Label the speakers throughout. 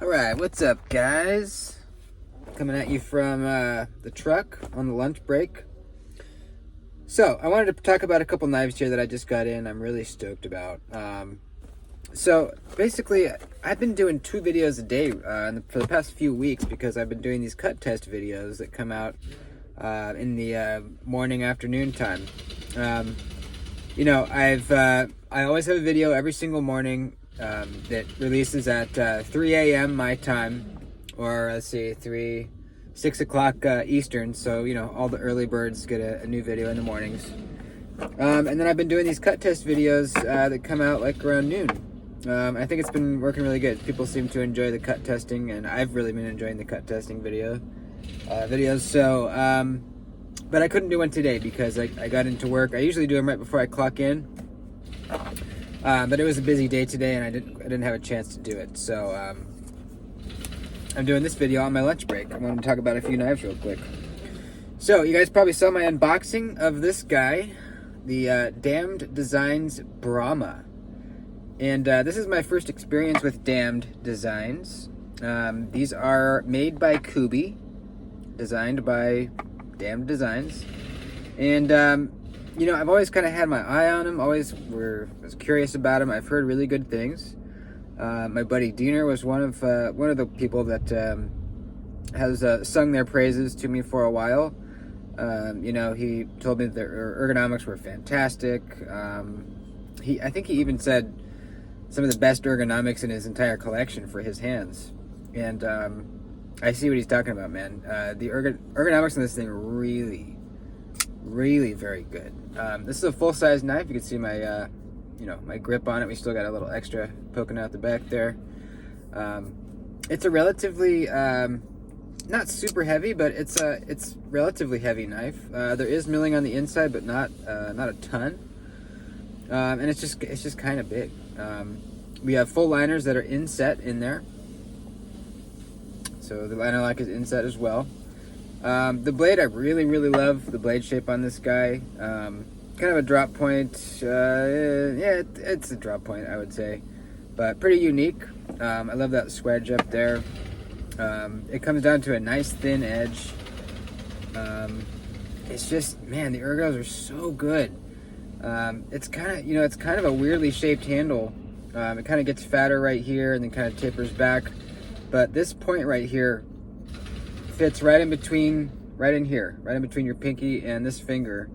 Speaker 1: Alright, what's up, guys? Coming at you from the truck on the lunch break. So, I wanted to talk about a couple knives here that I just got in. I'm really stoked about. So, basically, I've been doing 2 videos a day for the past few weeks because I've been doing these cut test videos that come out in the morning, afternoon time. I always have a video every single morning that releases at 3 a.m. my time, or let's see, 6 o'clock Eastern. So, all the early birds get a new video in the mornings. And then I've been doing these cut test videos that come out like around noon. I think it's been working really good. People seem to enjoy the cut testing, and I've really been enjoying the cut testing videos. So, but I couldn't do one today because I got into work. I usually do them right before I clock in. But it was a busy day today, and I didn't have a chance to do it. So I'm doing this video on my lunch break. I want to talk about a few knives real quick. So you guys probably saw my unboxing of this guy, the Damned Designs Brahma. And this is my first experience with Damned Designs. These are made by Kubey, designed by Damned Designs. And I've always kind of had my eye on them. Was curious about them. I've heard really good things. My buddy Diener was one of the people that has sung their praises to me for a while. He told me that their ergonomics were fantastic. I think he even said some of the best ergonomics in his entire collection for his hands. And I see what he's talking about, man. The ergonomics on this thing are really, really very good. This is a full-size knife. You can see my my grip on it. We still got a little extra poking out the back there. It's a relatively not super heavy, but it's relatively heavy knife. There is milling on the inside, but not a ton. And it's just kind of big. We have full liners that are inset in there, so the liner lock is inset as well. The blade, I really, really love the blade shape on this guy. Kind of a drop point. It's a drop point, I would say, but pretty unique. I love that swedge up there. It comes down to a nice thin edge. It's just, man, the ergos are so good. It's kind of a weirdly shaped handle. It kind of gets fatter right here and then kind of tapers back, but this point right here fits right in between your pinky and this finger,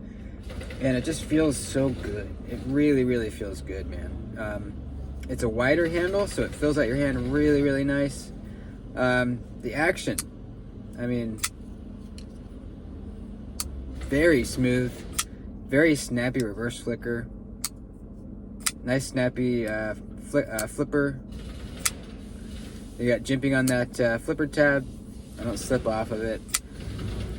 Speaker 1: and it just feels so good. It really, really feels good, man. It's a wider handle, so it fills out your hand really, really nice. The action, I mean, very smooth, very snappy reverse flicker, nice snappy flipper. You got jimping on that flipper tab. I don't slip off of it.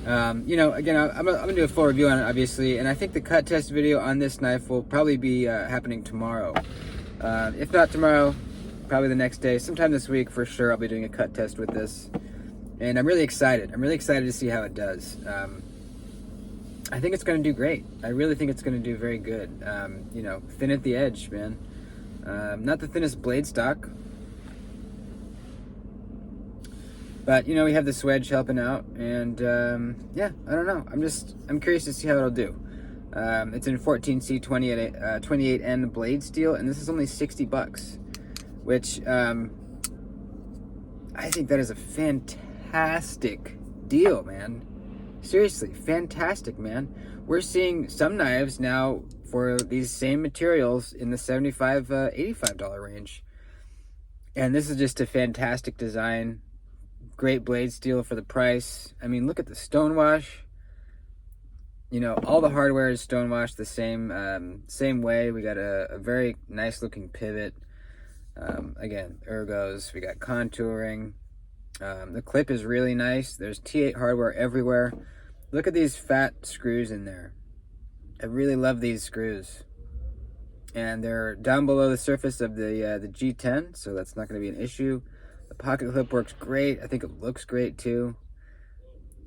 Speaker 1: Again, I'm gonna do a full review on it, obviously, and I think the cut test video on this knife will probably be happening tomorrow. If not tomorrow, probably the next day, sometime this week for sure. I'll be doing a cut test with this, and I'm really excited. I'm really excited to see how it does. I think it's going to do great. I really think it's going to do very good. Thin at the edge, man. Not the thinnest blade stock, but we have the swedge helping out, and I don't know. I'm curious to see how it'll do. It's in 14C 28N blade steel, and this is only $60, which I think that is a fantastic deal, man. Seriously, fantastic, man. We're seeing some knives now for these same materials in the $75, $85 range, and this is just a fantastic design. Great blade steel for the price. I mean, look at the stonewash. All the hardware is stonewashed the same way. We got a very nice looking pivot. Again, ergos. We got contouring. The clip is really nice. There's T8 hardware everywhere. Look at these fat screws in there. I really love these screws. And they're down below the surface of the G10, so that's not going to be an issue. The pocket clip works great. I think it looks great too.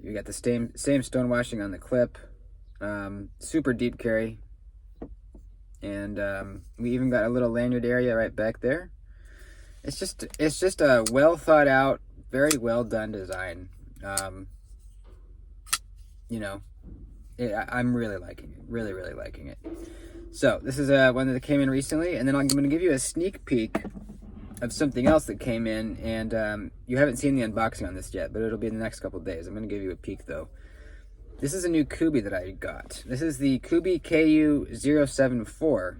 Speaker 1: You got the same stonewashing on the clip. Super deep carry. And we even got a little lanyard area right back there. It's just a well thought out, very well done design. You know, I'm really liking it. Really, really liking it. So this is one that came in recently, and then I'm going to give you a sneak peek of something else that came in, and you haven't seen the unboxing on this yet, but it'll be in the next couple of days. I'm going to give you a peek though. This is a new Kubey that I got. This is the Kubey KU074,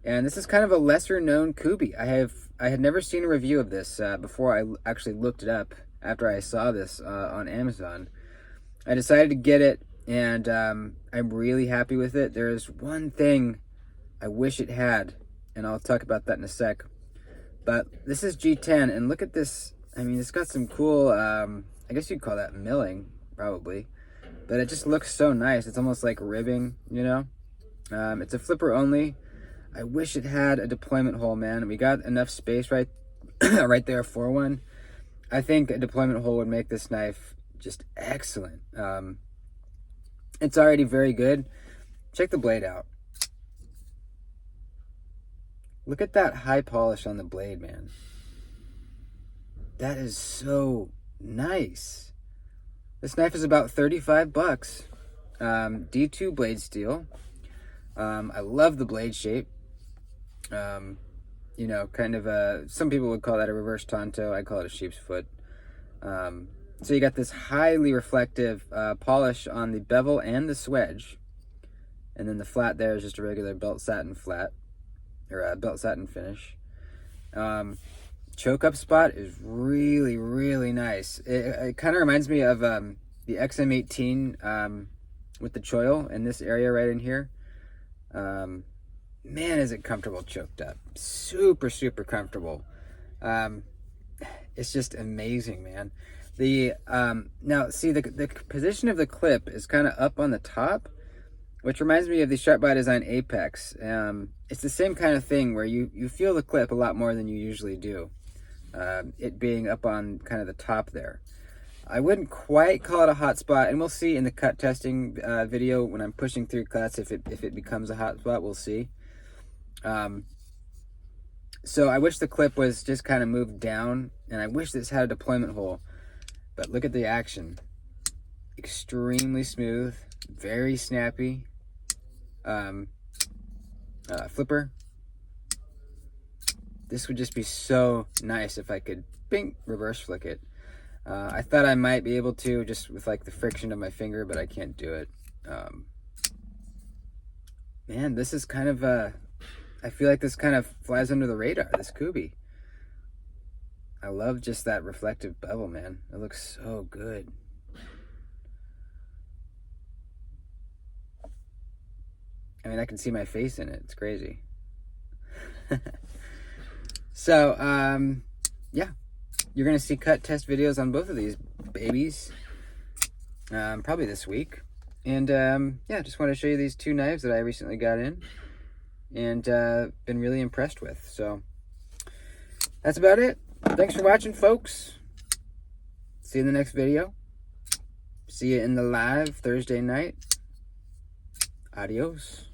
Speaker 1: and this is kind of a lesser known Kubey. I had never seen a review of this before I actually looked it up after I saw this on Amazon. I decided to get it, and I'm really happy with it. There is one thing I wish it had, and I'll talk about that in a sec. But this is G10, and look at this. I mean, it's got some cool, I guess you'd call that milling, probably. But it just looks so nice. It's almost like ribbing, you know? It's a flipper only. I wish it had a deployment hole, man. We got enough space right there for one. I think a deployment hole would make this knife just excellent. It's already very good. Check the blade out. Look at that high polish on the blade, man. That is so nice. This knife is about 35 bucks. D2 blade steel. I love the blade shape. You know, kind of some people would call that a reverse Tonto. I call it a sheep's foot. So you got this highly reflective polish on the bevel and the swedge. And then the flat there is just a regular belt satin flat, or belt satin finish. Choke up spot is really, really nice. It kind of reminds me of the XM18 with the choil in this area right in here. Man, is it comfortable choked up. Super, super comfortable. It's just amazing, man. Now, see, the position of the clip is kind of up on the top, which reminds me of the Sharp by Design Apex. It's the same kind of thing where you feel the clip a lot more than you usually do. It being up on kind of the top there. I wouldn't quite call it a hot spot, and we'll see in the cut testing video when I'm pushing through cuts if it becomes a hot spot. We'll see. So I wish the clip was just kind of moved down, and I wish this had a deployment hole. But look at the action. Extremely smooth, very snappy. Flipper. This would just be so nice if I could, bing, reverse flick it. I thought I might be able to just with like the friction of my finger, but I can't do it. Man, this is kind of I feel like this kind of flies under the radar, this Kubey. I love just that reflective bevel, man. It looks so good. I mean, I can see my face in it. It's crazy. So, yeah. You're going to see cut test videos on both of these babies. Probably this week. And, yeah, just want to show you these two knives that I recently got in. And, been really impressed with. So, that's about it. Thanks for watching, folks. See you in the next video. See you in the live Thursday night. Adios.